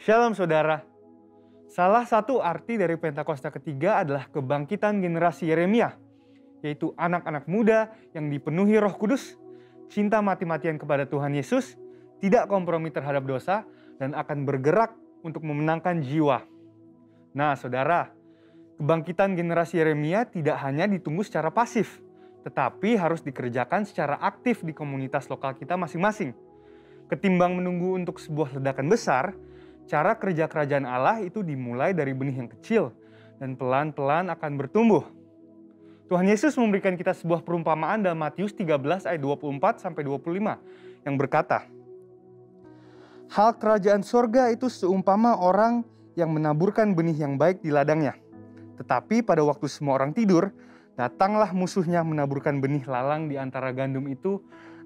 Shalom saudara. Salah satu arti dari Pentakosta ketiga adalah kebangkitan generasi Yeremia, yaitu anak-anak muda yang dipenuhi Roh Kudus, cinta mati-matian kepada Tuhan Yesus, tidak kompromi terhadap dosa, dan akan bergerak untuk memenangkan jiwa. Nah saudara, kebangkitan generasi Yeremia tidak hanya ditunggu secara pasif, tetapi harus dikerjakan secara aktif di komunitas lokal kita masing-masing. Ketimbang menunggu untuk sebuah ledakan besar, cara kerja kerajaan Allah itu dimulai dari benih yang kecil dan pelan-pelan akan bertumbuh. Tuhan Yesus memberikan kita sebuah perumpamaan dalam Matius 13 ayat 24-25 yang berkata, "Hal kerajaan sorga itu seumpama orang yang menaburkan benih yang baik di ladangnya. Tetapi pada waktu semua orang tidur, datanglah musuhnya menaburkan benih lalang di antara gandum itu,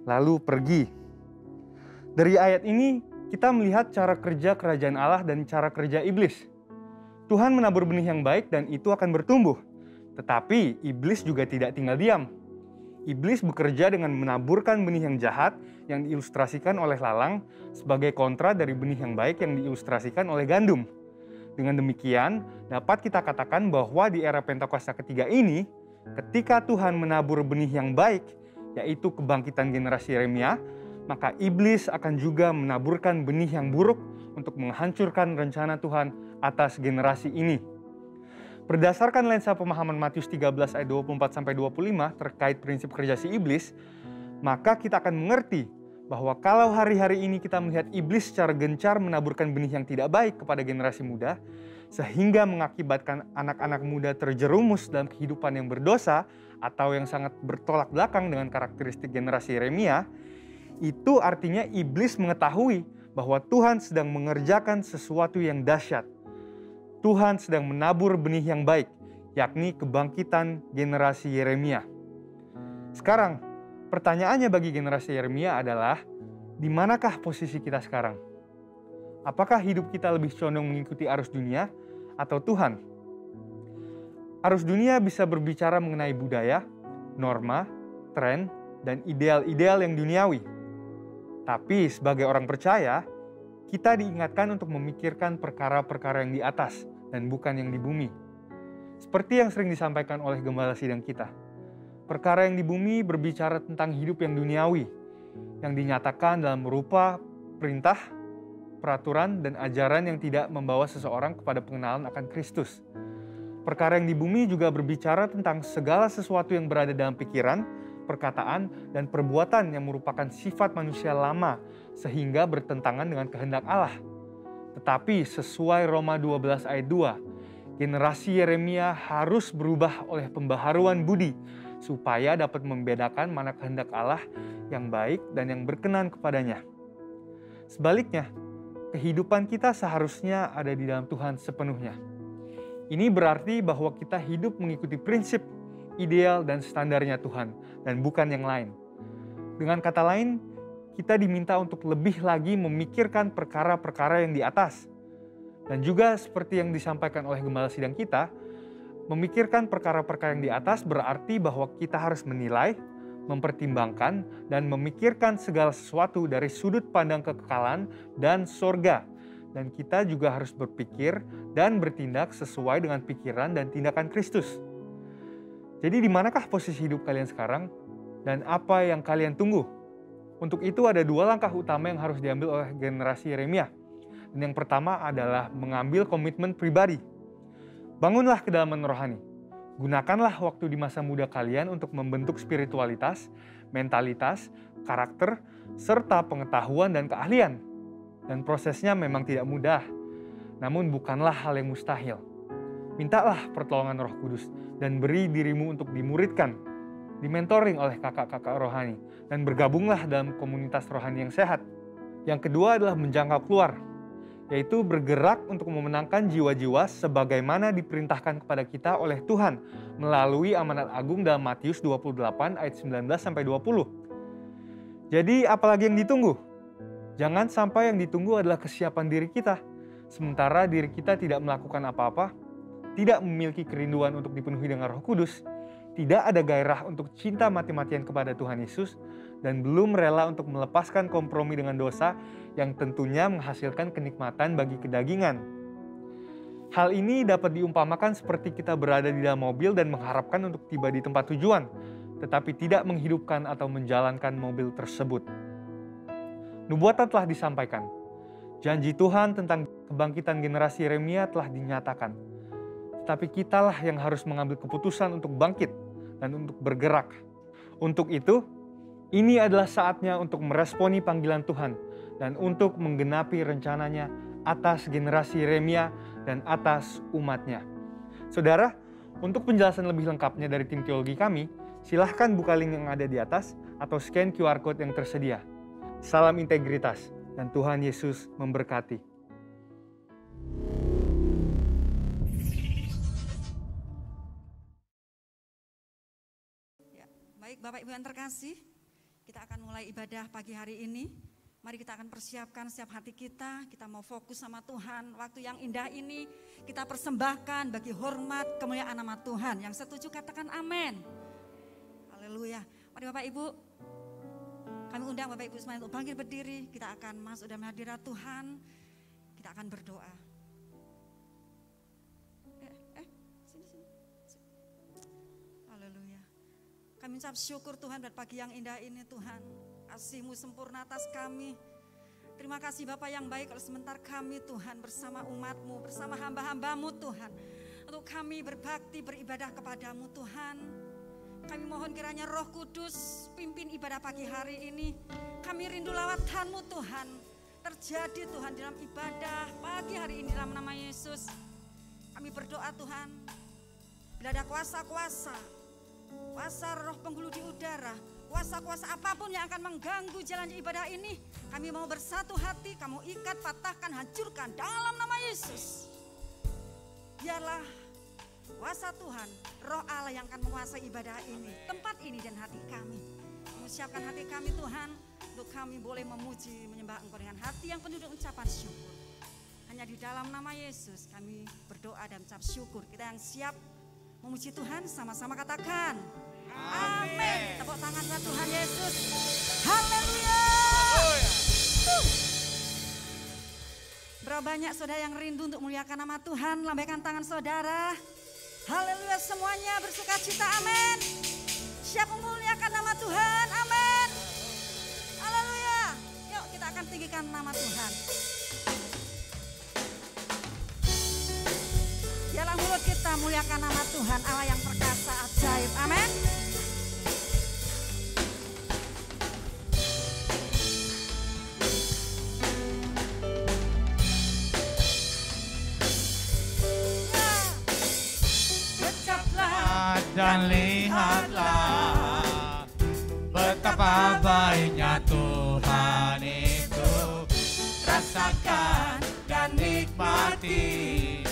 lalu pergi." Dari ayat ini, kita melihat cara kerja kerajaan Allah dan cara kerja iblis. Tuhan menabur benih yang baik dan itu akan bertumbuh. Tetapi iblis juga tidak tinggal diam. Iblis bekerja dengan menaburkan benih yang jahat yang diilustrasikan oleh lalang sebagai kontra dari benih yang baik yang diilustrasikan oleh gandum. Dengan demikian, dapat kita katakan bahwa di era Pentakosta ketiga ini, ketika Tuhan menabur benih yang baik, yaitu kebangkitan generasi Yeremia, maka iblis akan juga menaburkan benih yang buruk untuk menghancurkan rencana Tuhan atas generasi ini. Berdasarkan lensa pemahaman Matius 13 ayat 24-25 terkait prinsip kerja si iblis, maka kita akan mengerti bahwa kalau hari-hari ini kita melihat iblis secara gencar menaburkan benih yang tidak baik kepada generasi muda, sehingga mengakibatkan anak-anak muda terjerumus dalam kehidupan yang berdosa atau yang sangat bertolak belakang dengan karakteristik generasi Yeremia, itu artinya iblis mengetahui bahwa Tuhan sedang mengerjakan sesuatu yang dahsyat. Tuhan sedang menabur benih yang baik, yakni kebangkitan generasi Yeremia. Sekarang, pertanyaannya bagi generasi Yeremia adalah, di manakah posisi kita sekarang? Apakah hidup kita lebih condong mengikuti arus dunia atau Tuhan? Arus dunia bisa berbicara mengenai budaya, norma, tren, dan ideal-ideal yang duniawi. Tapi sebagai orang percaya, kita diingatkan untuk memikirkan perkara-perkara yang di atas dan bukan yang di bumi. Seperti yang sering disampaikan oleh gembala sidang kita, perkara yang di bumi berbicara tentang hidup yang duniawi, yang dinyatakan dalam rupa perintah, peraturan, dan ajaran yang tidak membawa seseorang kepada pengenalan akan Kristus. Perkara yang di bumi juga berbicara tentang segala sesuatu yang berada dalam pikiran, perkataan, dan perbuatan yang merupakan sifat manusia lama sehingga bertentangan dengan kehendak Allah. Tetapi sesuai Roma 12 ayat 2, generasi Yeremia harus berubah oleh pembaharuan budi supaya dapat membedakan mana kehendak Allah yang baik dan yang berkenan kepadanya. Sebaliknya, kehidupan kita seharusnya ada di dalam Tuhan sepenuhnya. Ini berarti bahwa kita hidup mengikuti prinsip, ideal, dan standarnya Tuhan, dan bukan yang lain. Dengan kata lain, kita diminta untuk lebih lagi memikirkan perkara-perkara yang di atas. Dan juga seperti yang disampaikan oleh gembala sidang kita, memikirkan perkara-perkara yang di atas berarti bahwa kita harus menilai, mempertimbangkan, dan memikirkan segala sesuatu dari sudut pandang kekekalan dan sorga. Dan kita juga harus berpikir dan bertindak sesuai dengan pikiran dan tindakan Kristus. Jadi di manakah posisi hidup kalian sekarang dan apa yang kalian tunggu? Untuk itu ada dua langkah utama yang harus diambil oleh generasi Yeremia. Dan yang pertama adalah mengambil komitmen pribadi. Bangunlah kedalaman rohani. Gunakanlah waktu di masa muda kalian untuk membentuk spiritualitas, mentalitas, karakter, serta pengetahuan dan keahlian. Dan prosesnya memang tidak mudah, namun bukanlah hal yang mustahil. Mintalah pertolongan Roh Kudus dan beri dirimu untuk dimuridkan, dimentoring oleh kakak-kakak rohani, dan bergabunglah dalam komunitas rohani yang sehat. Yang kedua adalah menjangkau keluar, yaitu bergerak untuk memenangkan jiwa-jiwa sebagaimana diperintahkan kepada kita oleh Tuhan melalui amanat agung dalam Matius 28 ayat 19-20. Jadi apalagi yang ditunggu? Jangan sampai yang ditunggu adalah kesiapan diri kita, sementara diri kita tidak melakukan apa-apa, tidak memiliki kerinduan untuk dipenuhi dengan Roh Kudus, tidak ada gairah untuk cinta mati-matian kepada Tuhan Yesus, dan belum rela untuk melepaskan kompromi dengan dosa yang tentunya menghasilkan kenikmatan bagi kedagingan. Hal ini dapat diumpamakan seperti kita berada di dalam mobil dan mengharapkan untuk tiba di tempat tujuan, tetapi tidak menghidupkan atau menjalankan mobil tersebut. Nubuatan telah disampaikan. Janji Tuhan tentang kebangkitan generasi Yeremia telah dinyatakan. Tetapi kitalah yang harus mengambil keputusan untuk bangkit dan untuk bergerak. Untuk itu, ini adalah saatnya untuk meresponi panggilan Tuhan dan untuk menggenapi rencananya atas generasi Yeremia dan atas umatnya. Saudara, untuk penjelasan lebih lengkapnya dari tim teologi kami, silahkan buka link yang ada di atas atau scan QR Code yang tersedia. Salam integritas dan Tuhan Yesus memberkati. Ya, baik Bapak Ibu yang terkasih, kita akan mulai ibadah pagi hari ini. Mari kita akan persiapkan setiap hati kita mau fokus sama Tuhan. Waktu yang indah ini kita persembahkan bagi hormat kemuliaan nama Tuhan. Yang setuju katakan amin. Haleluya. Mari Bapak Ibu, kami undang Bapak Ibu semuanya untuk bangkit berdiri. Kita akan masuk dalam hadirat Tuhan. Kita akan berdoa. Sini. Haleluya. Kami ucap syukur Tuhan buat pagi yang indah ini Tuhan. Kasih-Mu sempurna atas kami. Terima kasih Bapa yang baik kalau sebentar kami Tuhan bersama umat-Mu, bersama hamba-hamba-Mu Tuhan. Untuk kami berbakti, beribadah kepada-Mu Tuhan. Kami mohon kiranya Roh Kudus pimpin ibadah pagi hari ini. Kami rindu lawatan-Mu Tuhan. Terjadi Tuhan dalam ibadah pagi hari ini dalam nama Yesus. Kami berdoa Tuhan. Bila ada kuasa-kuasa Roh penghulu di udara, kuasa-kuasa apapun yang akan mengganggu jalan ibadah ini, kami mau bersatu hati, kamu ikat, patahkan, hancurkan dalam nama Yesus. Biarlah kuasa Tuhan, Roh Allah yang akan menguasai ibadah ini, tempat ini dan hati kami. Menyiapkan hati kami Tuhan, untuk kami boleh memuji, menyembah Engkau dengan hati yang penuh dengan ucapan syukur. Hanya di dalam nama Yesus kami berdoa dan ucap syukur. Kita yang siap memuji Tuhan sama-sama katakan amin. Tepuk tangan buat Tuhan Yesus. Haleluya. Berapa banyak saudara yang rindu untuk muliakan nama Tuhan? Lambaikan tangan saudara. Haleluya, semuanya bersuka cita, amin. Siap memuliakan nama Tuhan, amin. Haleluya. Yuk kita akan tinggikan nama Tuhan. Dalam mulut kita muliakan nama Tuhan, Allah yang perkasa, ajaib, amin. Ucaplah dan lihatlah betapa baiknya Tuhan itu. Rasakan dan nikmati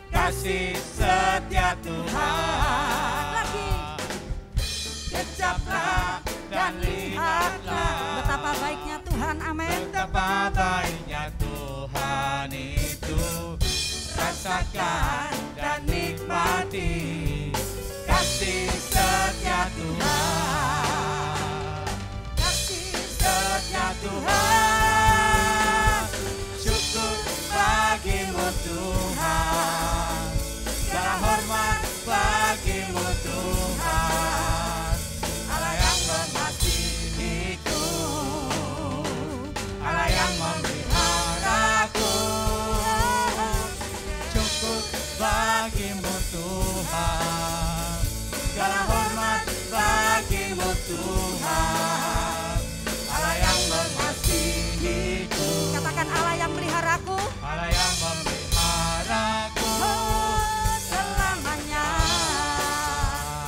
kasih setia Tuhan. Lagi. Ucaplah dan lihatlah Betapa baiknya Tuhan, amin. betapa baiknya Tuhan itu. Rasakan dan nikmati kasih setia Tuhan. Kasih Setia Tuhan, syukur bagimu Tuhan, segala hormat bagimu Tuhan, Allah yang mengasihiku, Allah yang memeliharaku. Cukup bagimu Tuhan, segala hormat bagimu Tuhan, Allah yang mengasihiku. Katakan Allah yang meliharaku Allah yang memeliharaku selamanya.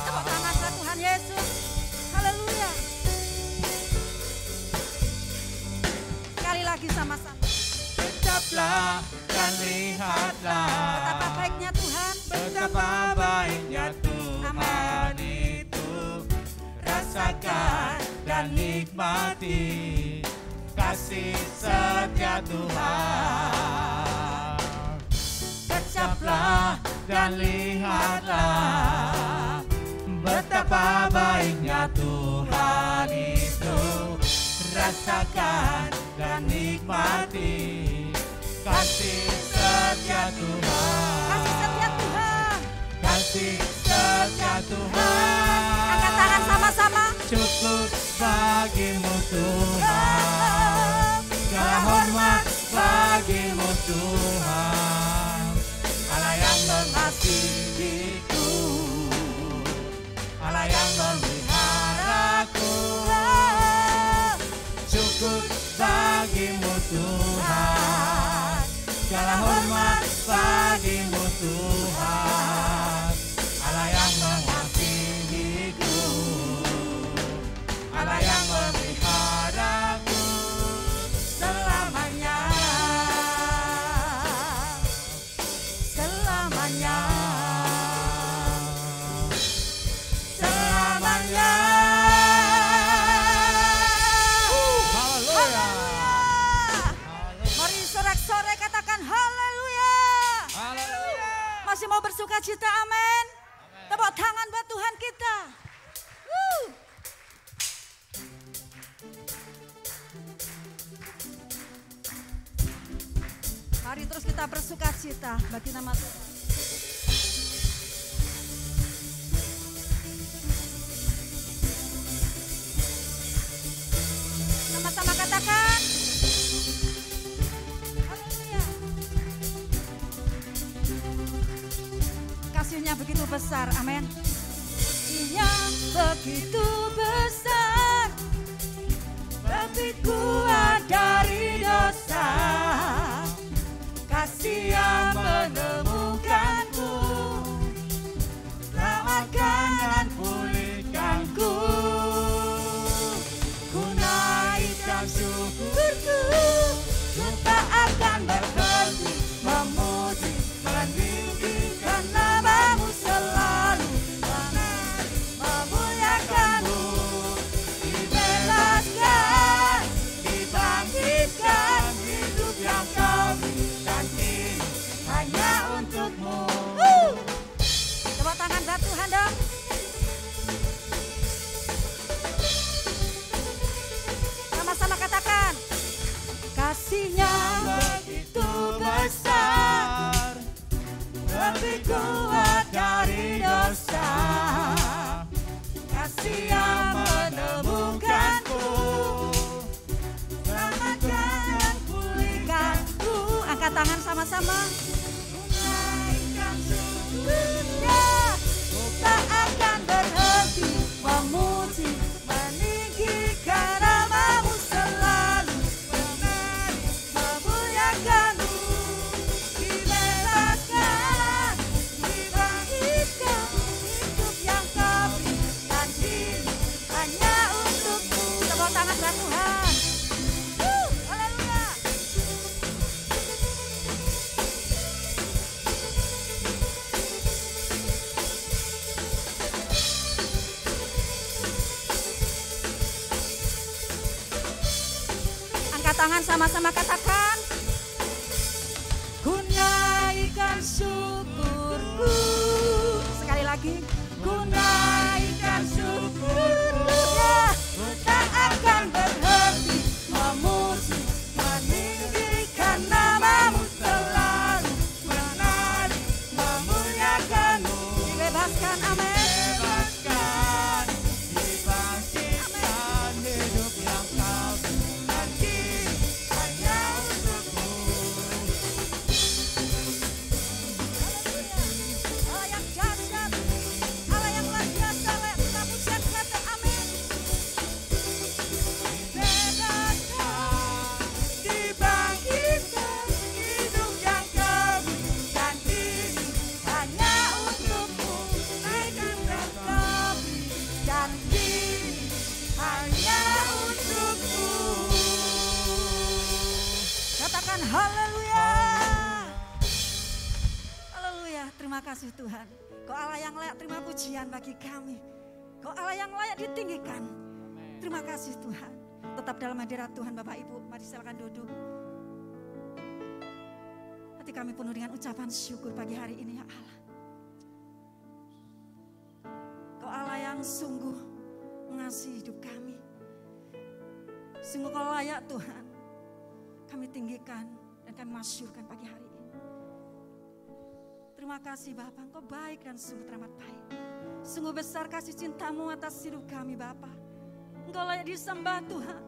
Tepuk tangan buat Tuhan Yesus. Haleluya. Sekali lagi sama-sama. Ucaplah dan lihatlah Betapa baiknya Tuhan. betapa baiknya Tuhan itu. Rasakan dan nikmati kasih setia Tuhan. Ucaplah dan lihatlah betapa Betapa baiknya Tuhan itu, rasakan dan nikmati kasih setia Tuhan. Kasih setia Tuhan. Kasih setia Tuhan. Angkat tangan sama-sama. Cukup bagimu Tuhan, segala hormat bagimu Tuhan. Allah yang mengasihiku, Allah yang memeliharaku. Cukup bagimu Tuhan, segala hormat bagimu Tuhan. Allah yang mengasihiku, Allah yang memeliharaku selamanya, Selamanya. selamanya. Haleluya. Mari sorak-sorai katakan haleluya. Haleluya. Masih mau bersuka cita, amin. Tepuk tangan buat Tuhan kita. Mari terus kita bersuka cita bagi nama Tuhan. Sama-sama katakan haleluya. Kasihnya begitu besar, amin. Kasihnya begitu besar, lebih kuat dari dosa. Kasih yang menemukanku, selamatkan dan pulihkanku. Ku naikkan syukurku, ku tak akan berhenti memuji, meninggikan namamu selalu, memuliakanmu, dibebaskan, dibangkitkan, hidup yang kau berikan ini hanya untukmu. Tepuk tangan buat Tuhan dong. Sama-sama katakan, kasihnya begitu besar, lebih kuat dari dosa. Kasih yang menemukanku, selamatkan dan pulihkanku. Angkat tangan sama-sama. Naikkan syukurnya, ku tak akan berhenti memuji, meninggikan namamu selalu, memuliakanmu, dibebaskan, dibangkitkan, hidup yang kau berikan ini hanya untukmu. Tepuk tangan buat Tuhan. Haleluya. Angkat tangan sama-sama katakan, ku naikkan syukurku. Sekali lagi, ku naikkan syukurku, ya, ku tak akan berhenti memuji, meninggikan namamu selalu, menari, memuliakanmu, dibebaskan, amin. Bebaskan, dibangkitkan, hidup yang kau berikan ini hanya untukmu. Allah yang dahsyat, Allah yang luar biasa, layak kita pujian kata amin. Bebaskan, dibangkitkan, hidup yang kau berikan ini Hanya untukmu, naikkan dan kau berikan diri. Hanya untukmu. Katakan haleluya. Haleluya, terima kasih Tuhan. Kau Allah yang layak terima pujian bagi kami. Kau Allah yang layak ditinggikan. Terima kasih Tuhan. Tetap dalam hadirat Tuhan Bapak Ibu. Mari silakan duduk. Hati kami penuh dengan ucapan syukur pagi hari ini ya Allah. Kau Allah yang yang sungguh mengasihi hidup kami. Sungguh Kau layak Tuhan. Kami tinggikan dan kami masyurkan pagi hari ini. Terima kasih Bapa, Engkau baik dan sungguh teramat baik. Sungguh besar kasih cinta-Mu atas hidup kami Bapa. Engkau layak disembah Tuhan.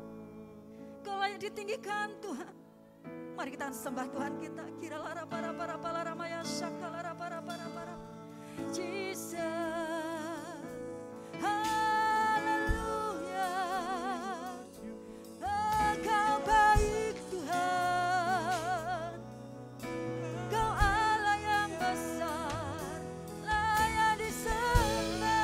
Engkau layak ditinggikan Tuhan. Mari kita sembah Tuhan kita. Kira lara para maya syaka lara para. Jesus. Haleluya. Engkau baik Tuhan. Engkau Allah yang besar. Layak disembah.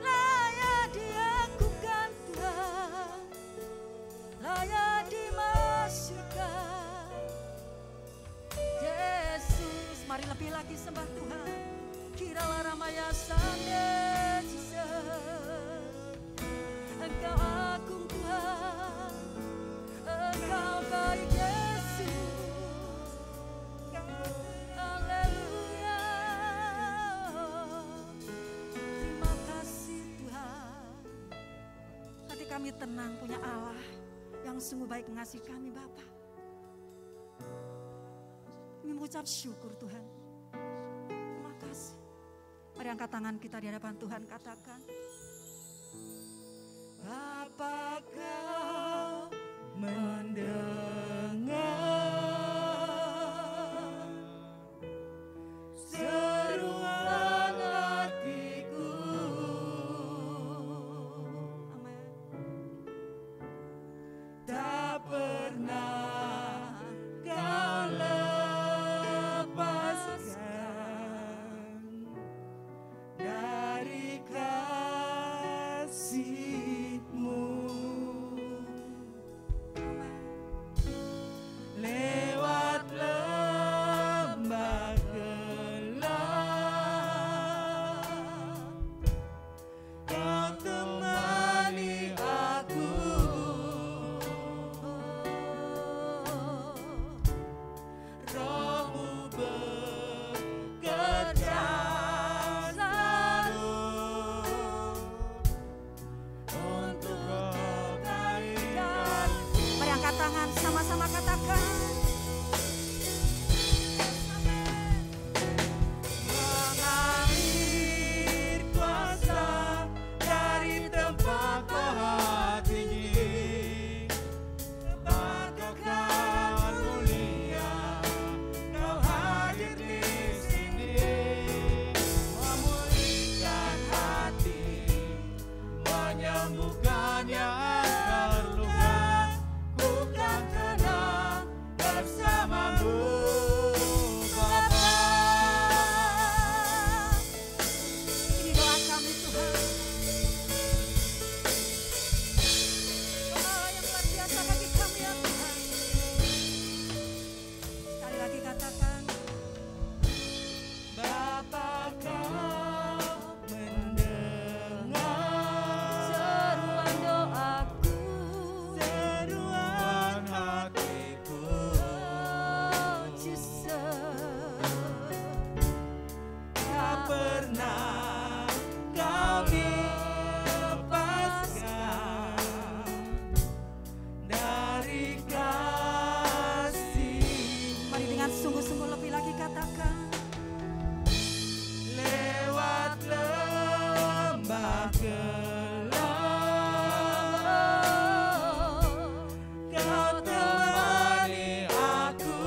Layak diagungkan Tuhan. Layak dimasyurkan. Yesus, mari lebih lagi sembah Tuhan. Kiralah ramaya sande Jesus. Engkau agung Tuhan. Engkau baik Yesus. Haleluya. Terima kasih Tuhan. Hati kami tenang punya Allah yang sungguh baik mengasihi kami Bapa. Kami mengucap syukur Tuhan. Terima kasih. Mari angkat tangan kita di hadapan Tuhan, katakan. Apakah mendengar seruan hatiku? Amin. Tak pernah Kau lepaskan dari kasih-Mu. Lewat lembah gelap, Kau temani aku. Roh-Mu bekerja selalu untuk kebaikan. Mari angkat tangan sama-sama katakan. Mengalir kuasa dari tempat maha tinggi, tempat kekal mulia, Kau hadir di sini, memulihkan hati, menyembuhkan yang akar luka, ku kan tenang bersama-Mu. Ini doa kami Tuhan. Doa yang luar biasa bagi kami ya Tuhan. Sekali lagi katakan. Bapa, Kau mendengar Seruan doaku. seruan hatiku. Oh Jesus. Tak pernah Kau lepaskan dari kasih. Mari dengan sungguh-sungguh lebih lagi katakan. Lewat lembah gelap, Kau temani aku.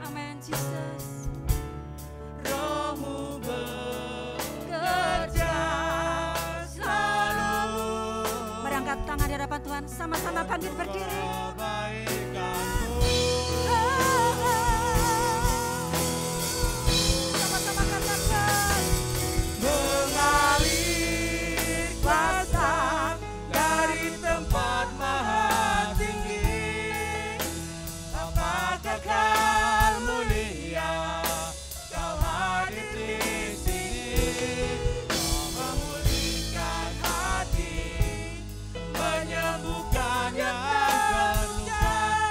Amin Jesus. Roh-Mu bekerja selalu Mari angkat tangan di hadapan Tuhan. Sama-sama bangkit berdiri. kebaikan-Mu. Sama-sama katakan. Mengalir kuasa dari tempat maha tinggi, tempat kekal mulia, Kau hadir di sini, memulihkan hati, menyembuhkan yang terluka,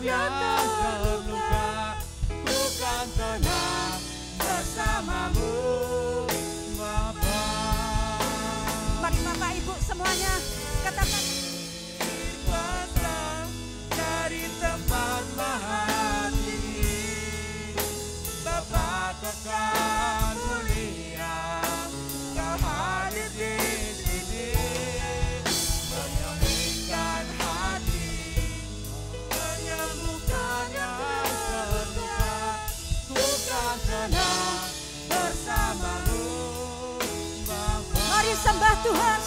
yang terluka, ku kan tenang bersamamu, Bapa. Mari Bapak Ibu semuanya katakan. Kuasa dari tempat maha tinggi, Bapa kekal mulia, Kau hadir di sini, menyembuhkan hati, menyembuhkan yang terluka, ku kan tenang bersamamu, Bapa. Mari sembah Tuhan.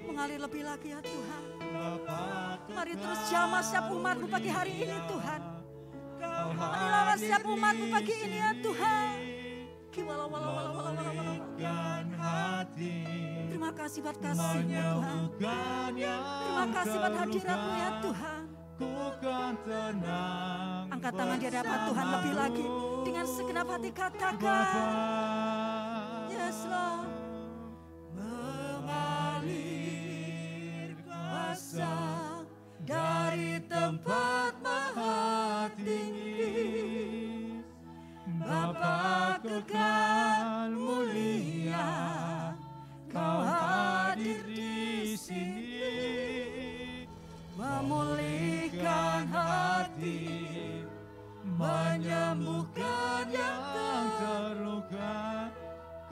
Mengalir lebih lagi ya Tuhan. Mari terus jamah setiap umat-Mu pagi hari ini Tuhan. Mari lawan setiap umat-Mu pagi ini ya Tuhan. Terima kasih buat kasih-Mu Tuhan. Terima kasih buat hadirat-Mu ya Tuhan. Angkat tangan di hadapan Tuhan lebih lagi. Dengan segenap hati katakan. Yes Lord. Mengalir kuasa dari tempat maha tinggi, Bapa kekal mulia, Kau hadir di sini, memulihkan hati, menyembuhkan yang terluka,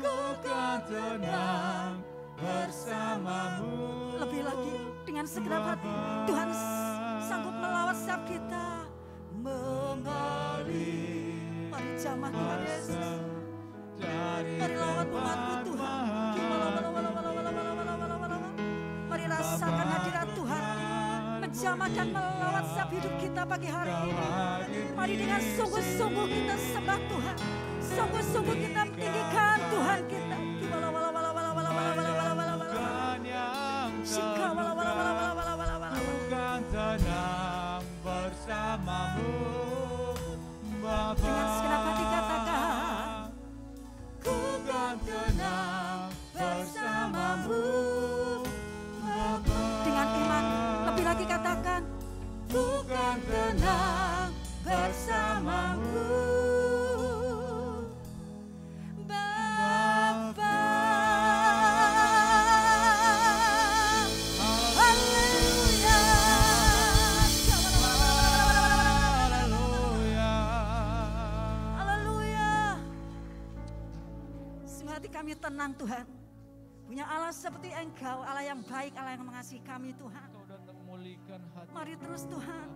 ku kan tenang bersamamu. Lebih lagi dengan segenap hati Tuhan sanggup melawat setiap kita. Mengalir Mari jamah Tuhan Yesus. dari Mari lawat umat-Mu Tuhan. Mari rasakan hadirat Tuhan menjamah dan melawat setiap hidup kita pagi hari ini. Mari dengan sungguh-sungguh kita sembah Tuhan. Sungguh-sungguh kita tinggikan Tuhan kita. bukan tenang bersamamu, Bapa. Dengan segenap hati katakan, ku kan tenang bersamamu, Bapa. dengan iman lebih lagi katakan, Ku kan tenang bersamamu, Bapa. Kami tenang Tuhan, punya Allah seperti Engkau, Allah yang baik, Allah yang mengasihi kami Tuhan. Mari terus Tuhan,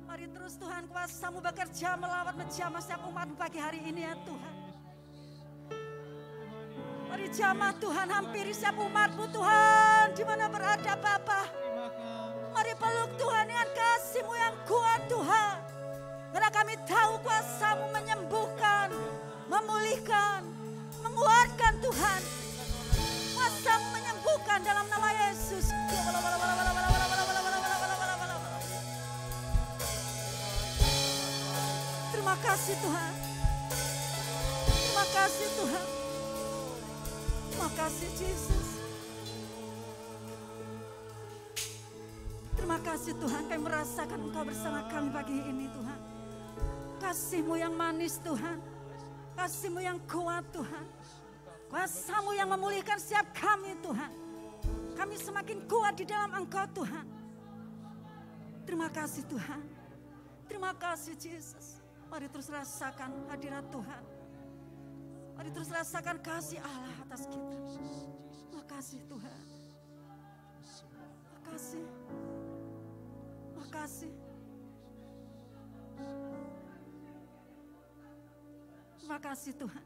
mari terus Tuhan, kuasa-Mu bekerja melawat menjamah setiap umat-Mu pagi hari ini ya Tuhan. Mari jamah Tuhan, hampiri setiap umat-Mu Tuhan, di mana berada Bapa. Mari peluk Tuhan dengan kasih-Mu yang kuat Tuhan. Karena kami tahu kuasa-Mu menyembuhkan, memulihkan, menguatkan Tuhan. Kuasa menyembuhkan dalam nama Yesus. kasih Tuhan. Terima kasih Tuhan. Terima kasih Yesus. Terima kasih Tuhan, kami merasakan Engkau bersama kami pagi ini Tuhan. Kasih-Mu yang manis Tuhan. Kasih-Mu yang kuat Tuhan. Kuasa-Mu yang memulihkan setiap kami Tuhan. Kami semakin kuat di dalam Engkau Tuhan. Terima kasih Tuhan. Terima kasih Yesus. Mari terus rasakan hadirat Tuhan. Mari terus rasakan kasih Allah atas kita. Terima kasih Tuhan. Terima kasih. Terima kasih. Terima kasih Tuhan.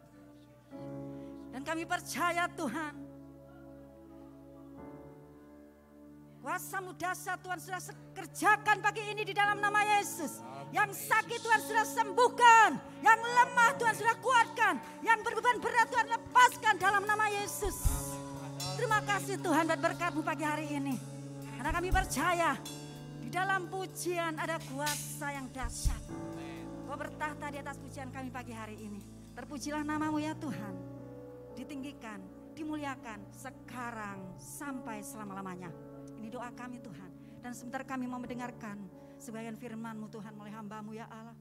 Dan kami percaya Tuhan, kuasa-Mu dahsyat Tuhan sudah kerjakan pagi ini di dalam nama Yesus. Yang sakit Tuhan sudah sembuhkan, yang lemah Tuhan sudah kuatkan, yang berbeban berat Tuhan lepaskan dalam nama Yesus. Terima kasih Tuhan buat berkat-Mu pagi hari ini. Karena kami percaya di dalam pujian ada kuasa yang dahsyat. Kau bertahta di atas pujian kami pagi hari ini. Terpujilah nama-Mu ya Tuhan. Ditinggikan, dimuliakan sekarang sampai selama-lamanya. Ini doa kami Tuhan. Dan sebentar kami mau mendengarkan sebagian firman-Mu Tuhan melalui hamba-Mu ya Allah.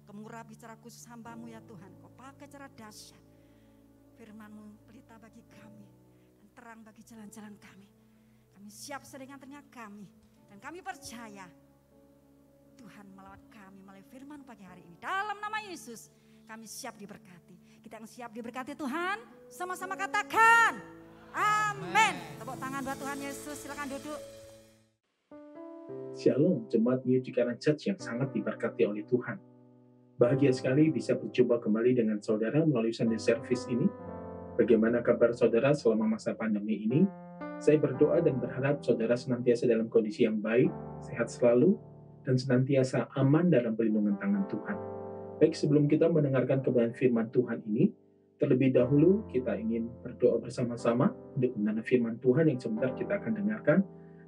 Kau mengurapi secara khusus hamba-Mu ya Tuhan. Kau pakai cara dahsyat. Firman-Mu pelita bagi kami. Dan terang bagi jalan-jalan kami. Kami siap sedang telinga kami. Dan kami percaya Tuhan melawat kami melalui firman pagi hari ini. Dalam nama Yesus kami siap diberkati. Kita yang siap diberkati Tuhan, sama-sama katakan amin. Tepuk tangan buat Tuhan Yesus, silakan duduk. Shalom, jemaat New Cikarang Church yang sangat diberkati oleh Tuhan. Bahagia sekali bisa berjumpa kembali dengan saudara melalui Sunday Service ini. Bagaimana kabar saudara selama masa pandemi ini? Saya berdoa dan berharap saudara senantiasa dalam kondisi yang baik, sehat selalu, dan senantiasa aman dalam perlindungan tangan Tuhan. Baik, sebelum kita mendengarkan kebenaran firman Tuhan ini, terlebih dahulu kita ingin berdoa bersama-sama untuk kebenaran firman Tuhan yang sebentar kita akan dengarkan.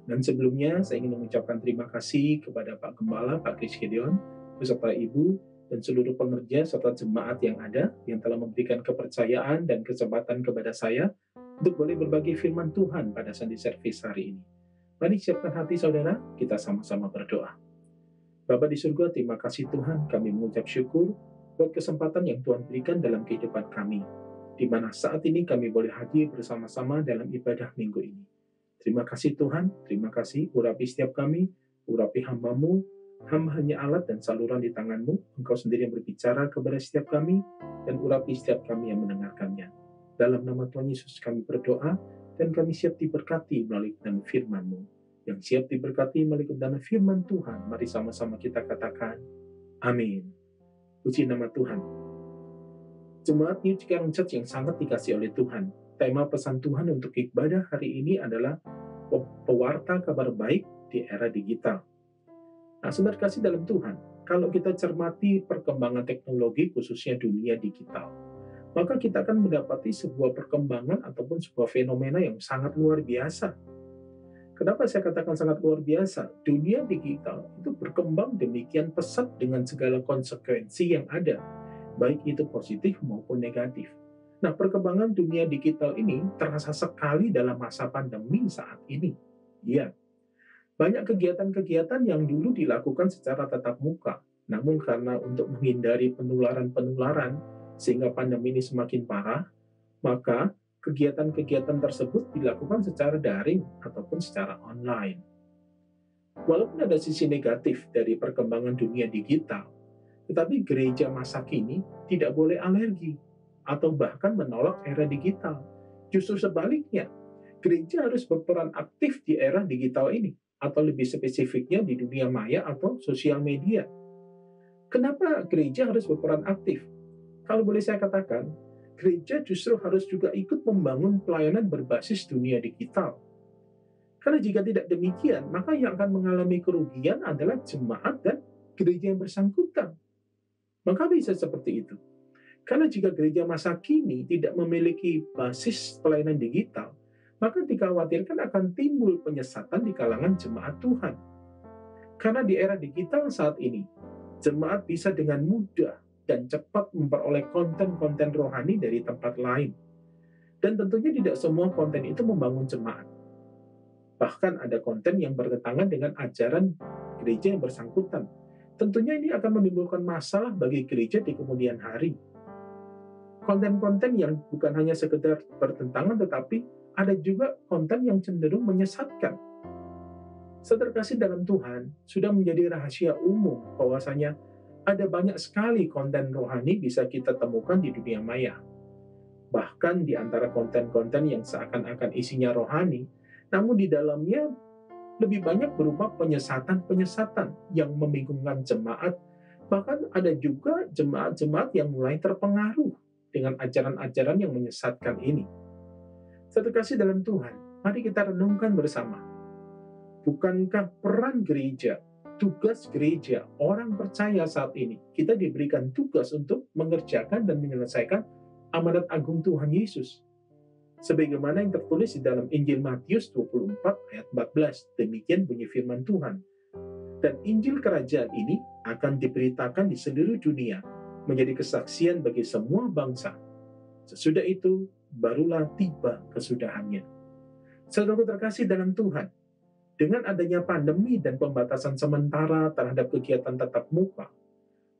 Dan sebelumnya saya ingin mengucapkan terima kasih kepada Pak Gembala, Pak Chris Gideon, beserta Ibu, dan seluruh pengerja serta jemaat yang ada yang telah memberikan kepercayaan dan kesempatan kepada saya untuk boleh berbagi firman Tuhan pada Sunday Service hari ini. Mari siapkan hati saudara, kita sama-sama berdoa. Bapa di surga, terima kasih Tuhan, kami mengucap syukur buat kesempatan yang Tuhan berikan dalam kehidupan kami, di mana saat ini kami boleh hadir bersama-sama dalam ibadah minggu ini. Terima kasih Tuhan, terima kasih, urapi setiap kami, urapi hamba-Mu, hamba hanya alat dan saluran di tangan-Mu, Engkau sendiri yang berbicara kepada setiap kami, dan urapi setiap kami yang mendengarkannya. Dalam nama Tuhan Yesus kami berdoa, dan kami siap diberkati melalui firman-Mu. Yang siap diberkati melalui kebenaran firman Tuhan, mari sama-sama kita katakan, amin. Puji nama Tuhan. Jemaat New Cikarang Church yang sangat dikasih oleh Tuhan, tema pesan Tuhan untuk ibadah hari ini adalah pewarta kabar baik di era digital. Nah, saudara kasih dalam Tuhan, kalau kita cermati perkembangan teknologi khususnya dunia digital, maka kita akan mendapati sebuah perkembangan ataupun sebuah fenomena yang sangat luar biasa. Kenapa saya katakan sangat luar biasa? Dunia digital itu berkembang demikian pesat dengan segala konsekuensi yang ada, baik itu positif maupun negatif. Nah, perkembangan dunia digital ini terasa sekali dalam masa pandemi saat ini. Ya, banyak kegiatan-kegiatan yang dulu dilakukan secara tatap muka, namun karena untuk menghindari penularan-penularan sehingga pandemi ini semakin parah, maka kegiatan-kegiatan tersebut dilakukan secara daring ataupun secara online. Walaupun ada sisi negatif dari perkembangan dunia digital, tetapi gereja masa kini tidak boleh alergi atau bahkan menolak era digital. Justru sebaliknya, gereja harus berperan aktif di era digital ini, atau lebih spesifiknya di dunia maya atau sosial media. Kenapa gereja harus berperan aktif? Kalau boleh saya katakan, gereja justru harus juga ikut membangun pelayanan berbasis dunia digital. Karena jika tidak demikian, maka yang akan mengalami kerugian adalah jemaat dan gereja yang bersangkutan. Maka bisa seperti itu. Karena jika gereja masa kini tidak memiliki basis pelayanan digital, maka dikhawatirkan akan timbul penyesatan di kalangan jemaat Tuhan. Karena di era digital saat ini, jemaat bisa dengan mudah dan cepat memperoleh konten-konten rohani dari tempat lain. Dan tentunya tidak semua konten itu membangun jemaat. Bahkan ada konten yang bertentangan dengan ajaran gereja yang bersangkutan. Tentunya ini akan menimbulkan masalah bagi gereja di kemudian hari. Konten-konten yang bukan hanya sekedar bertentangan, tetapi ada juga konten yang cenderung menyesatkan. Saudara kasih dalam Tuhan, sudah menjadi rahasia umum bahwasanya ada banyak sekali konten rohani bisa kita temukan di dunia maya. Bahkan di antara konten-konten yang seakan-akan isinya rohani, namun di dalamnya lebih banyak berupa penyesatan-penyesatan yang membingungkan jemaat. Bahkan ada juga jemaat-jemaat yang mulai terpengaruh dengan ajaran-ajaran yang menyesatkan ini. Satu kasih dalam Tuhan, mari kita renungkan bersama. Bukankah peran gereja, tugas gereja, orang percaya saat ini, kita diberikan tugas untuk mengerjakan dan menyelesaikan amanat agung Tuhan Yesus. Sebagaimana yang tertulis di dalam Injil Matius 24 ayat 14, demikian bunyi firman Tuhan. Dan Injil Kerajaan ini akan diberitakan di seluruh dunia, menjadi kesaksian bagi semua bangsa. Sesudah itu, barulah tiba kesudahannya. Saudaraku terkasih dalam Tuhan, dengan adanya pandemi dan pembatasan sementara terhadap kegiatan tatap muka,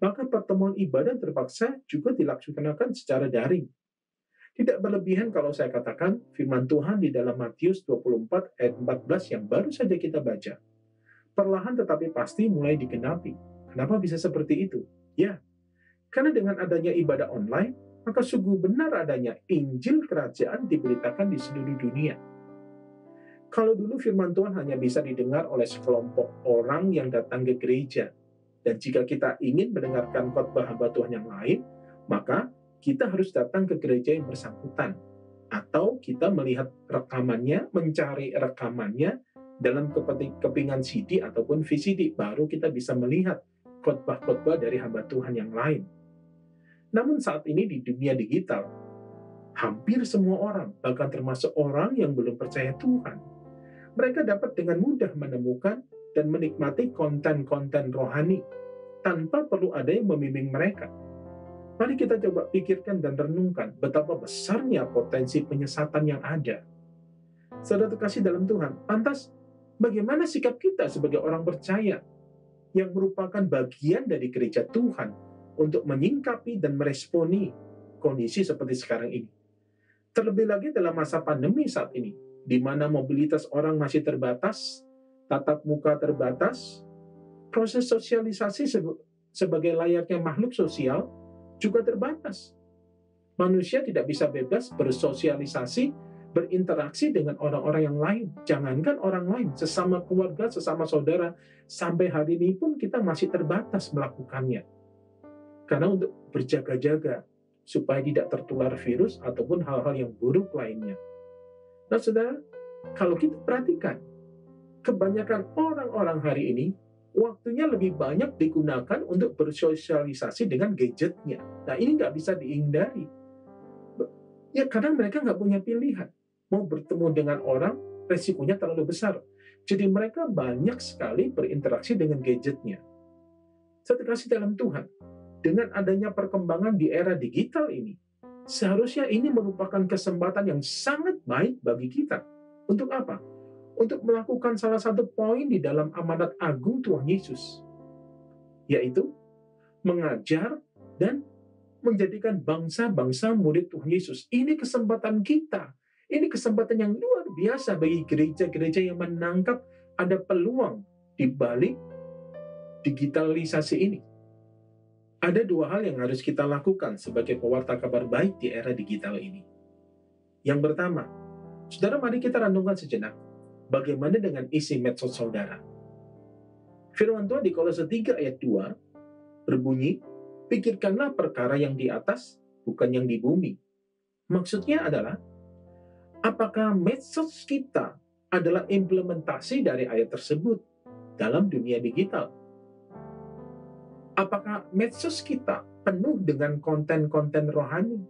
maka pertemuan ibadah terpaksa juga dilaksanakan secara daring. Tidak berlebihan kalau saya katakan firman Tuhan di dalam Matius 24 ayat 14 yang baru saja kita baca. Perlahan tetapi pasti mulai digenapi. Kenapa bisa seperti itu? Ya, karena dengan adanya ibadah online, maka sungguh benar adanya Injil Kerajaan diberitakan di seluruh dunia. Kalau dulu firman Tuhan hanya bisa didengar oleh sekelompok orang yang datang ke gereja, dan jika kita ingin mendengarkan khotbah hamba Tuhan yang lain, maka kita harus datang ke gereja yang bersangkutan, atau kita melihat rekamannya, mencari rekamannya dalam kepingan CD ataupun VCD, baru kita bisa melihat khotbah-khotbah dari hamba Tuhan yang lain. Namun saat ini di dunia digital, hampir semua orang, bahkan termasuk orang yang belum percaya Tuhan, mereka dapat dengan mudah menemukan dan menikmati konten-konten rohani tanpa perlu ada yang membimbing mereka. Mari kita coba pikirkan dan renungkan betapa besarnya potensi penyesatan yang ada. Saudara terkasih dalam Tuhan, lantas bagaimana sikap kita sebagai orang percaya yang merupakan bagian dari gereja Tuhan untuk menyingkapi dan meresponi kondisi seperti sekarang ini? Terlebih lagi dalam masa pandemi saat ini, di mana mobilitas orang masih terbatas, tatap muka terbatas, proses sosialisasi sebagai layaknya makhluk sosial juga terbatas. Manusia tidak bisa bebas bersosialisasi, berinteraksi dengan orang-orang yang lain. Jangankan orang lain, sesama keluarga, sesama saudara, sampai hari ini pun kita masih terbatas melakukannya. Karena untuk berjaga-jaga, supaya tidak tertular virus ataupun hal-hal yang buruk lainnya. Nah, saudara, kalau kita perhatikan, kebanyakan orang-orang hari ini, waktunya lebih banyak digunakan untuk bersosialisasi dengan gadgetnya. Nah, ini nggak bisa dihindari. Ya, karena mereka nggak punya pilihan. Mau bertemu dengan orang, resikonya terlalu besar. Jadi mereka banyak sekali berinteraksi dengan gadgetnya. Saya terkasih dalam Tuhan, dengan adanya perkembangan di era digital ini, seharusnya ini merupakan kesempatan yang sangat baik bagi kita. Untuk apa? Untuk melakukan salah satu poin di dalam amanat agung Tuhan Yesus, yaitu mengajar dan menjadikan bangsa-bangsa murid Tuhan Yesus. Ini kesempatan kita. Ini kesempatan yang luar biasa bagi gereja-gereja yang menangkap ada peluang di balik digitalisasi ini. Ada dua hal yang harus kita lakukan sebagai pewarta kabar baik di era digital ini. Yang pertama, saudara, mari kita renungkan sejenak. Bagaimana dengan isi medsos saudara? Firman Tuhan di Kolose 3 ayat 2 berbunyi, pikirkanlah perkara yang di atas, bukan yang di bumi. Maksudnya adalah, apakah medsos kita adalah implementasi dari ayat tersebut dalam dunia digital? Apakah medsos kita penuh dengan konten-konten rohani?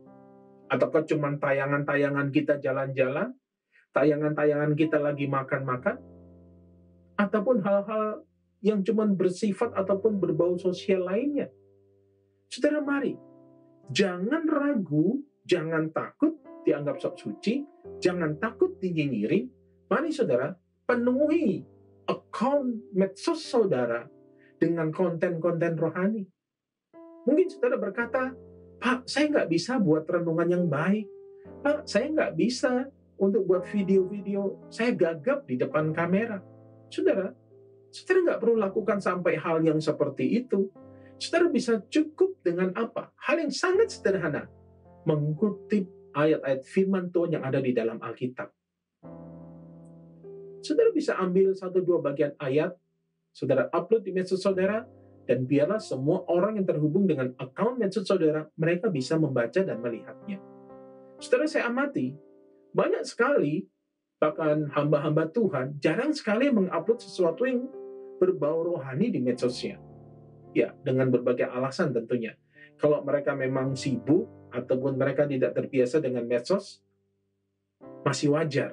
Ataukah cuma tayangan-tayangan kita jalan-jalan? Tayangan-tayangan kita lagi makan-makan? Ataupun hal-hal yang cuma bersifat ataupun berbau sosial lainnya? Saudara, mari, jangan ragu, jangan takut dianggap sok suci, jangan takut dinyinyirin. Mari saudara, penuhi akun medsos saudara dengan konten-konten rohani. Mungkin saudara berkata, Pak, saya nggak bisa buat renungan yang baik. Pak, saya nggak bisa untuk buat video-video. Saya gagap di depan kamera. Saudara nggak perlu lakukan sampai hal yang seperti itu. Saudara bisa cukup dengan apa? Hal yang sangat sederhana. Mengutip ayat-ayat firman Tuhan yang ada di dalam Alkitab. Saudara bisa ambil 1-2 bagian ayat, saudara upload di medsos saudara, dan biarlah semua orang yang terhubung dengan akun medsos saudara, mereka bisa membaca dan melihatnya. Saudara, saya amati, banyak sekali, bahkan hamba-hamba Tuhan, jarang sekali mengupload sesuatu yang berbau rohani di medsosnya. Ya, dengan berbagai alasan tentunya. Kalau mereka memang sibuk, ataupun mereka tidak terbiasa dengan medsos, masih wajar.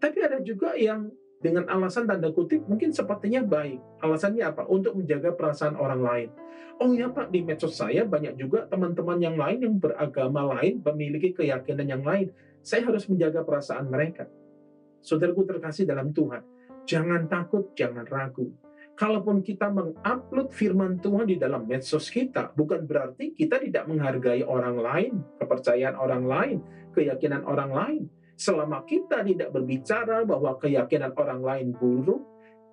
Tapi ada juga yang dengan alasan tanda kutip mungkin sepertinya baik. Alasannya apa? Untuk menjaga perasaan orang lain. Oh ya Pak, di medsos saya banyak juga teman-teman yang lain yang beragama lain, memiliki keyakinan yang lain. Saya harus menjaga perasaan mereka. Saudaraku terkasih dalam Tuhan, jangan takut, jangan ragu. Kalaupun kita mengupload firman Tuhan di dalam medsos kita, bukan berarti kita tidak menghargai orang lain, kepercayaan orang lain, keyakinan orang lain. Selama kita tidak berbicara bahwa keyakinan orang lain buruk,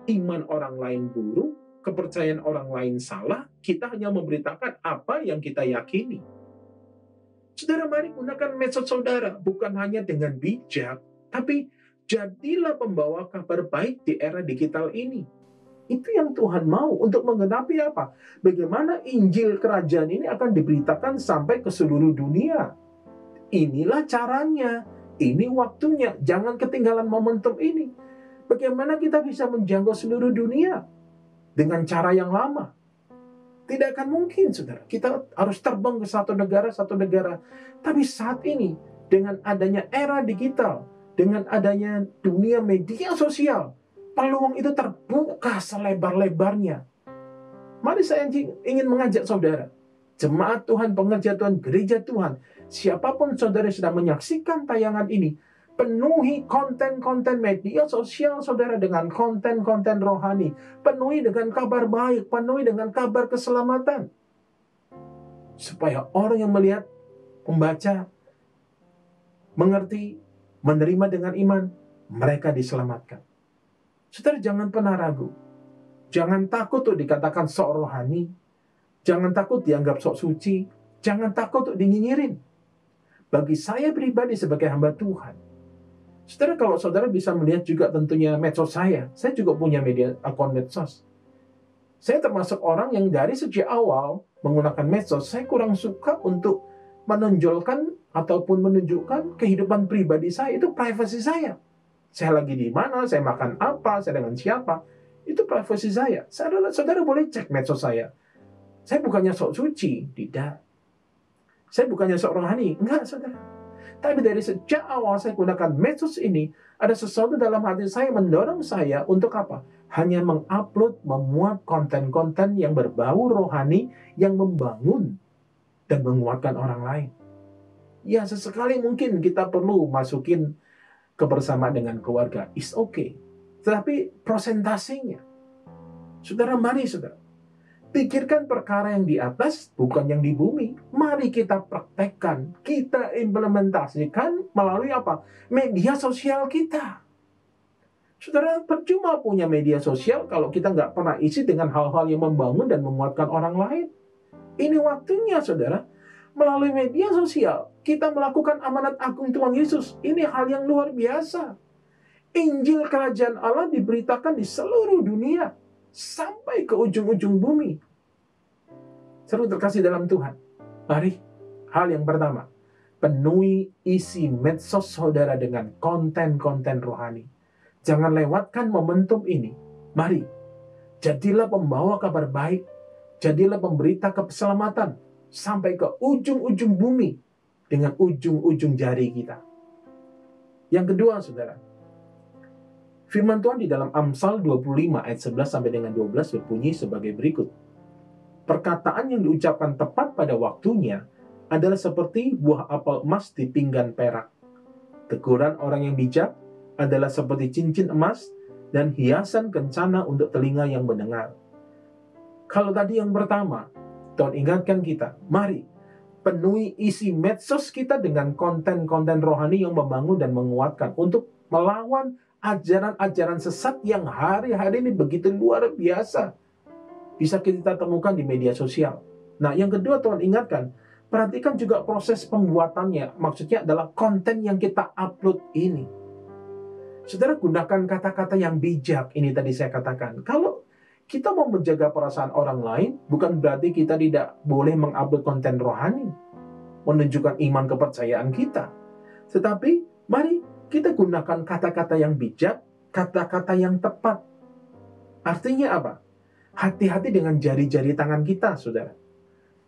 iman orang lain buruk, kepercayaan orang lain salah, kita hanya memberitakan apa yang kita yakini. Saudara, mari gunakan medsos saudara, bukan hanya dengan bijak, tapi jadilah pembawa kabar baik di era digital ini. Itu yang Tuhan mau untuk menggenapi apa? Bagaimana Injil Kerajaan ini akan diberitakan sampai ke seluruh dunia. Inilah caranya, ini waktunya, jangan ketinggalan momentum ini. Bagaimana kita bisa menjangkau seluruh dunia dengan cara yang lama? Tidak akan mungkin, saudara. Kita harus terbang ke satu negara. Tapi saat ini, dengan adanya era digital, dengan adanya dunia media sosial, peluang itu terbuka selebar-lebarnya. Mari saya ingin mengajak saudara, jemaat Tuhan, pengerja Tuhan, gereja Tuhan, siapapun saudara sedang menyaksikan tayangan ini, penuhi konten-konten media sosial saudara dengan konten-konten rohani, penuhi dengan kabar baik, penuhi dengan kabar keselamatan. Supaya orang yang melihat, membaca, mengerti, menerima dengan iman, mereka diselamatkan. Saudara, jangan pernah ragu. Jangan takut untuk dikatakan sok rohani. Jangan takut dianggap sok suci. Jangan takut untuk dinyinyirin. Bagi saya pribadi sebagai hamba Tuhan, saudara, kalau saudara bisa melihat juga tentunya medsos saya juga punya akun medsos. Saya termasuk orang yang dari sejak awal menggunakan medsos, saya kurang suka untuk menonjolkan ataupun menunjukkan kehidupan pribadi saya, itu privasi saya. Saya lagi di mana, saya makan apa, saya dengan siapa, itu privasi saya. Saudara boleh cek medsos saya. Saya bukannya sok suci, tidak. Saya bukannya sok rohani, enggak saudara. Tapi dari sejak awal saya gunakan medsos ini, ada sesuatu dalam hati saya mendorong saya untuk apa? Hanya mengupload, memuat konten-konten yang berbau rohani, yang membangun dan menguatkan orang lain. Ya, sesekali mungkin kita perlu masukin kebersamaan dengan keluarga, is okay. Tetapi prosentasenya, saudara, mari saudara, pikirkan perkara yang di atas, bukan yang di bumi. Mari kita praktekkan, kita implementasikan melalui apa? Media sosial kita. Saudara, percuma punya media sosial kalau kita nggak pernah isi dengan hal-hal yang membangun dan menguatkan orang lain. Ini waktunya, saudara. Melalui media sosial, kita melakukan amanat agung Tuhan Yesus. Ini hal yang luar biasa. Injil Kerajaan Allah diberitakan di seluruh dunia, sampai ke ujung-ujung bumi. Seru terkasih dalam Tuhan. Mari, hal yang pertama, penuhi isi medsos saudara dengan konten-konten rohani. Jangan lewatkan momentum ini. Mari, jadilah pembawa kabar baik. Jadilah pemberita keselamatan sampai ke ujung-ujung bumi dengan ujung-ujung jari kita. Yang kedua, saudara, firman Tuhan di dalam Amsal 25 ayat 11 sampai dengan 12 berbunyi sebagai berikut. Perkataan yang diucapkan tepat pada waktunya adalah seperti buah apel emas di pinggan perak. Teguran orang yang bijak adalah seperti cincin emas dan hiasan kencana untuk telinga yang mendengar. Kalau tadi yang pertama, Tuhan ingatkan kita, mari penuhi isi medsos kita dengan konten-konten rohani yang membangun dan menguatkan untuk melawan ajaran-ajaran sesat yang hari-hari ini begitu luar biasa bisa kita temukan di media sosial. Nah, yang kedua Tuhan ingatkan, perhatikan juga proses pembuatannya. Maksudnya adalah konten yang kita upload ini. Saudara, gunakan kata-kata yang bijak. Ini tadi saya katakan. Kalau kita mau menjaga perasaan orang lain, bukan berarti kita tidak boleh mengupload konten rohani, menunjukkan iman kepercayaan kita. Tetapi, mari kita gunakan kata-kata yang bijak, kata-kata yang tepat. Artinya apa? Hati-hati dengan jari-jari tangan kita, saudara.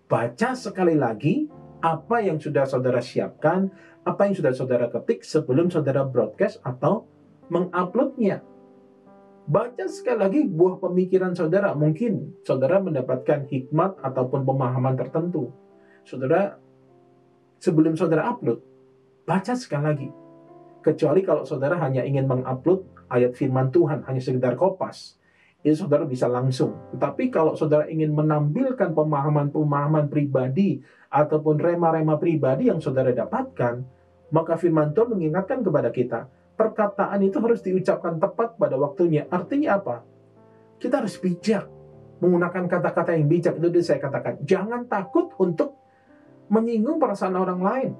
Baca sekali lagi apa yang sudah saudara siapkan, apa yang sudah saudara ketik sebelum saudara broadcast atau menguploadnya. Baca sekali lagi buah pemikiran saudara. Mungkin saudara mendapatkan hikmat ataupun pemahaman tertentu. Saudara, sebelum saudara upload, baca sekali lagi. Kecuali kalau saudara hanya ingin mengupload ayat firman Tuhan, hanya sekedar kopas, itu saudara bisa langsung. Tetapi kalau saudara ingin menampilkan pemahaman-pemahaman pribadi ataupun rema-rema pribadi yang saudara dapatkan, maka firman Tuhan mengingatkan kepada kita, perkataan itu harus diucapkan tepat pada waktunya. Artinya apa? Kita harus bijak, menggunakan kata-kata yang bijak. Itu saya katakan, jangan takut untuk menyinggung perasaan orang lain.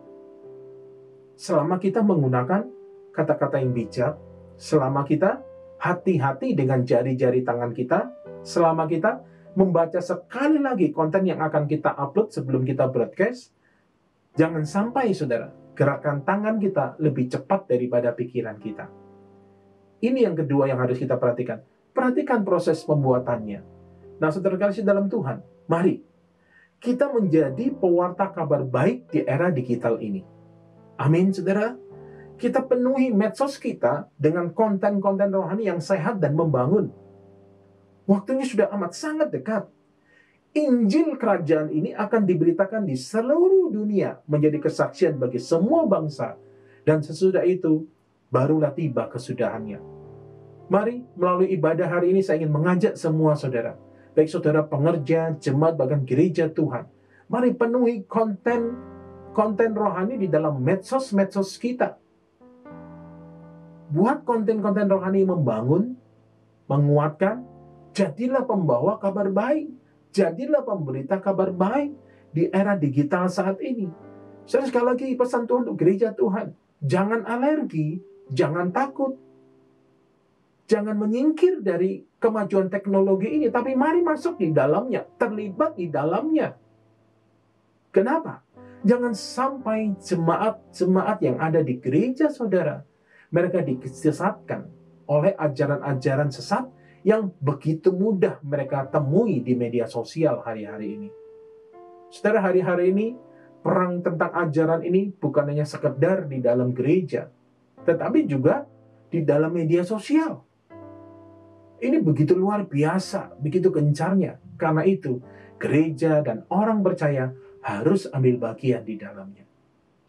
Selama kita menggunakan kata-kata yang bijak, selama kita hati-hati dengan jari-jari tangan kita, selama kita membaca sekali lagi konten yang akan kita upload sebelum kita broadcast, jangan sampai, saudara, gerakan tangan kita lebih cepat daripada pikiran kita. Ini yang kedua yang harus kita perhatikan. Perhatikan proses pembuatannya. Nah, saudara kasih dalam Tuhan, mari kita menjadi pewarta kabar baik di era digital ini. Amin, saudara. Kita penuhi medsos kita dengan konten-konten rohani yang sehat dan membangun. Waktunya sudah amat sangat dekat. Injil kerajaan ini akan diberitakan di seluruh dunia, menjadi kesaksian bagi semua bangsa. Dan sesudah itu, barulah tiba kesudahannya. Mari, melalui ibadah hari ini saya ingin mengajak semua saudara, baik saudara pengerja, jemaat, bahkan gereja Tuhan. Mari penuhi konten rohani di dalam medsos-medsos kita. Buat konten-konten rohani yang membangun, menguatkan, jadilah pembawa kabar baik, jadilah pemberita kabar baik di era digital saat ini. Saya sekali lagi pesan Tuhan untuk gereja Tuhan, jangan alergi, jangan takut, jangan menyingkir dari kemajuan teknologi ini, tapi mari masuk di dalamnya, terlibat di dalamnya. Kenapa? Jangan sampai jemaat-jemaat yang ada di gereja saudara, mereka disesatkan oleh ajaran-ajaran sesat yang begitu mudah mereka temui di media sosial hari-hari ini. Saudara, hari-hari ini perang tentang ajaran ini bukan hanya sekedar di dalam gereja, tetapi juga di dalam media sosial. Ini begitu luar biasa, begitu gencarnya. Karena itu, gereja dan orang percaya harus ambil bagian di dalamnya.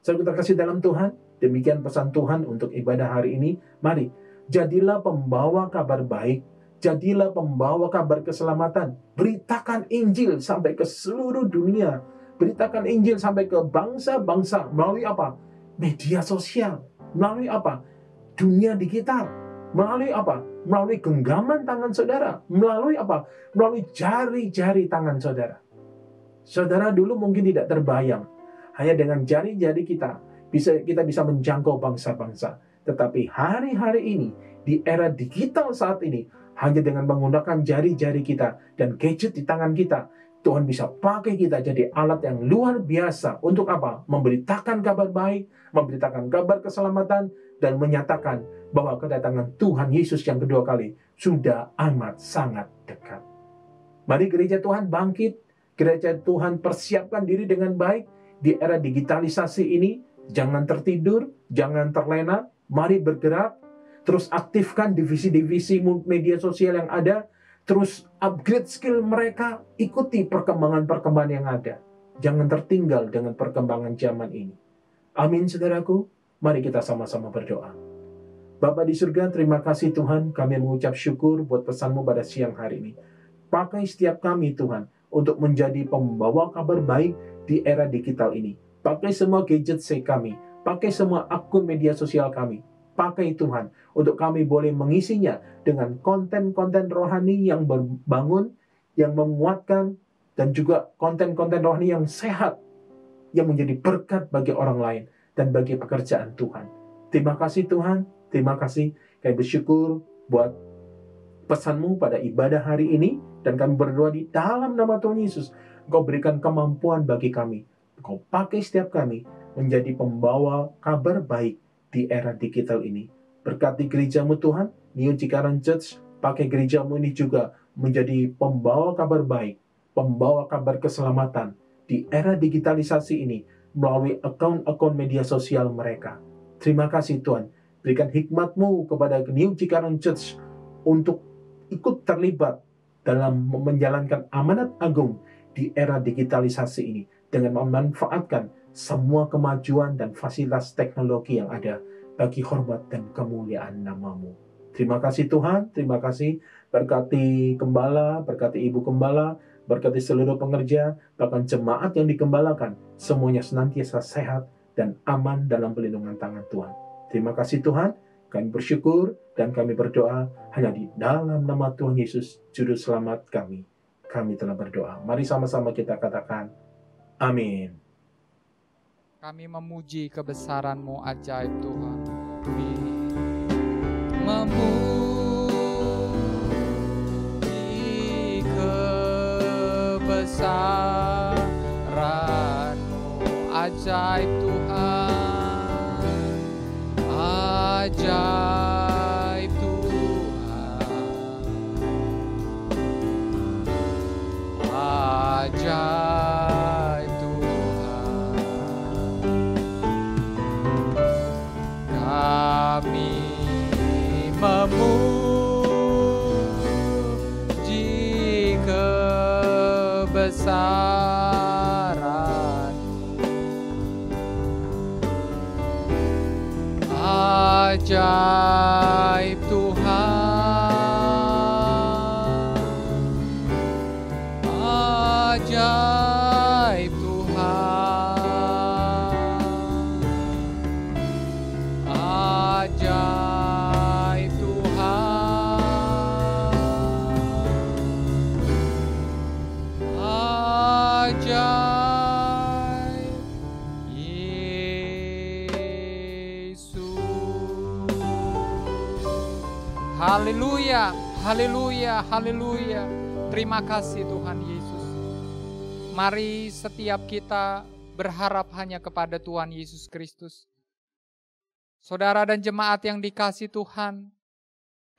Saudara kasih dalam Tuhan, demikian pesan Tuhan untuk ibadah hari ini. Mari, jadilah pembawa kabar baik, jadilah pembawa kabar keselamatan. Beritakan Injil sampai ke seluruh dunia. Beritakan Injil sampai ke bangsa-bangsa. Melalui apa? Media sosial. Melalui apa? Dunia digital. Melalui apa? Melalui genggaman tangan saudara. Melalui apa? Melalui jari-jari tangan saudara. Saudara dulu mungkin tidak terbayang. Hanya dengan jari-jari kita bisa menjangkau bangsa-bangsa. Tetapi hari-hari ini, di era digital saat ini, hanya dengan menggunakan jari-jari kita dan gadget di tangan kita, Tuhan bisa pakai kita jadi alat yang luar biasa. Untuk apa? Memberitakan kabar baik, memberitakan kabar keselamatan, dan menyatakan bahwa kedatangan Tuhan Yesus yang kedua kali sudah amat sangat dekat. Mari gereja Tuhan bangkit, gereja Tuhan persiapkan diri dengan baik di era digitalisasi ini. Jangan tertidur, jangan terlena, mari bergerak, terus aktifkan divisi-divisi media sosial yang ada, terus upgrade skill mereka, ikuti perkembangan-perkembangan yang ada. Jangan tertinggal dengan perkembangan zaman ini. Amin, saudaraku. Mari kita sama-sama berdoa. Bapa di surga, terima kasih Tuhan, kami mengucap syukur buat pesan-Mu pada siang hari ini. Pakai setiap kami Tuhan, untuk menjadi pembawa kabar baik di era digital ini. Pakai semua gadget kami, pakai semua akun media sosial kami. Pakai Tuhan, untuk kami boleh mengisinya dengan konten-konten rohani yang berbangun, yang menguatkan, dan juga konten-konten rohani yang sehat, yang menjadi berkat bagi orang lain dan bagi pekerjaan Tuhan. Terima kasih Tuhan, terima kasih. Kami bersyukur buat pesan-Mu pada ibadah hari ini, dan kami berdoa di dalam nama Tuhan Yesus, Engkau berikan kemampuan bagi kami. Engkau pakai setiap kami menjadi pembawa kabar baik di era digital ini. Berkati gereja-Mu Tuhan, New Cikarang Church, pakai gereja-Mu ini juga menjadi pembawa kabar baik, pembawa kabar keselamatan di era digitalisasi ini melalui akun-akun media sosial mereka. Terima kasih Tuhan, berikan hikmat-Mu kepada New Cikarang Church untuk ikut terlibat dalam menjalankan amanat agung di era digitalisasi ini dengan memanfaatkan semua kemajuan dan fasilitas teknologi yang ada bagi hormat dan kemuliaan nama-Mu. Terima kasih Tuhan, terima kasih. Berkati gembala, berkati ibu gembala, berkati seluruh pengerja, bahkan jemaat yang digembalakan, semuanya senantiasa sehat dan aman dalam pelindungan tangan Tuhan. Terima kasih Tuhan, kami bersyukur dan kami berdoa hanya di dalam nama Tuhan Yesus, Juru Selamat kami. Kami telah berdoa. Mari sama-sama kita katakan, amin. Kami memuji kebesaran-Mu ajaib Tuhan. Kami memuji kebesaran-Mu ajaib Tuhan. Ajaib Tuhan. Ajaib. Kami memuji kebesaran ajaib Tuhan, ajaib Tuhan, ajaib Tuhan, ajaib Yesus. Haleluya, haleluya, haleluya. Terima kasih Tuhan Yesus. Mari setiap kita berharap hanya kepada Tuhan Yesus Kristus. Saudara dan jemaat yang dikasihi Tuhan,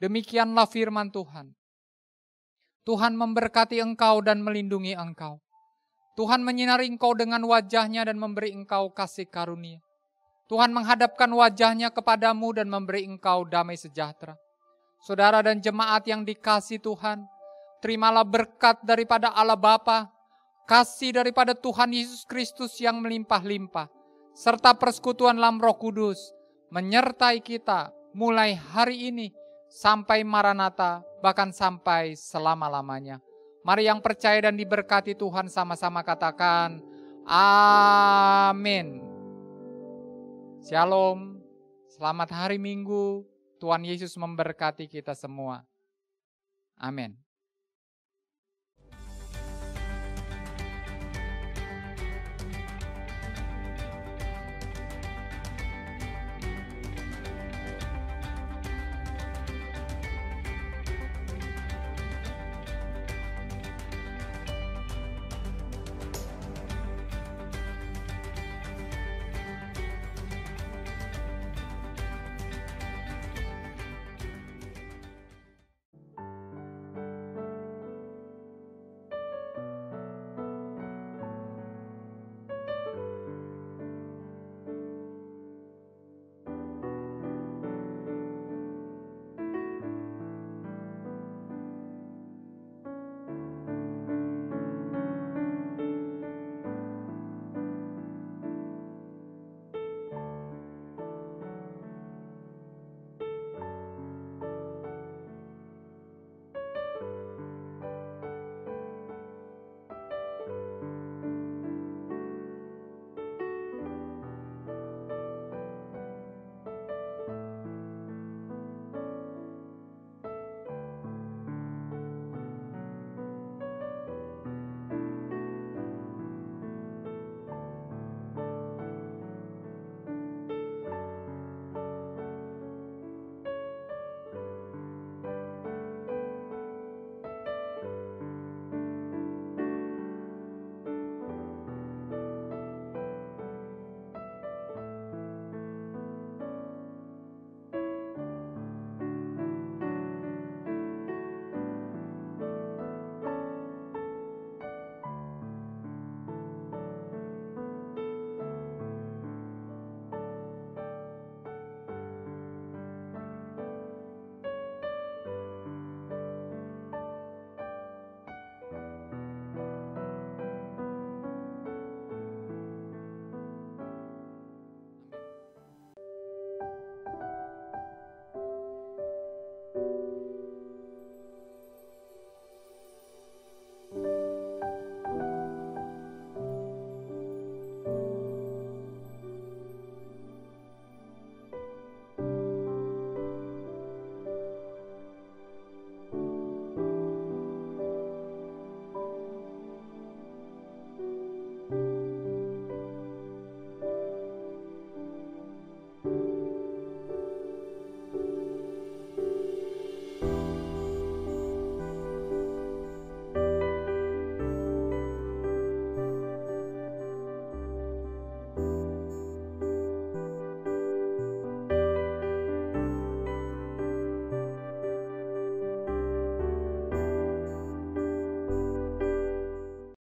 demikianlah firman Tuhan. Tuhan memberkati engkau dan melindungi engkau. Tuhan menyinari engkau dengan wajah-Nya dan memberi engkau kasih karunia. Tuhan menghadapkan wajah-Nya kepadamu dan memberi engkau damai sejahtera. Saudara dan jemaat yang dikasihi Tuhan, terimalah berkat daripada Allah Bapa, kasih daripada Tuhan Yesus Kristus yang melimpah-limpah, serta persekutuan dalam Roh Kudus, menyertai kita mulai hari ini sampai Maranatha, bahkan sampai selama-lamanya. Mari yang percaya dan diberkati Tuhan sama-sama katakan, amin. Shalom, selamat hari Minggu, Tuhan Yesus memberkati kita semua. Amin.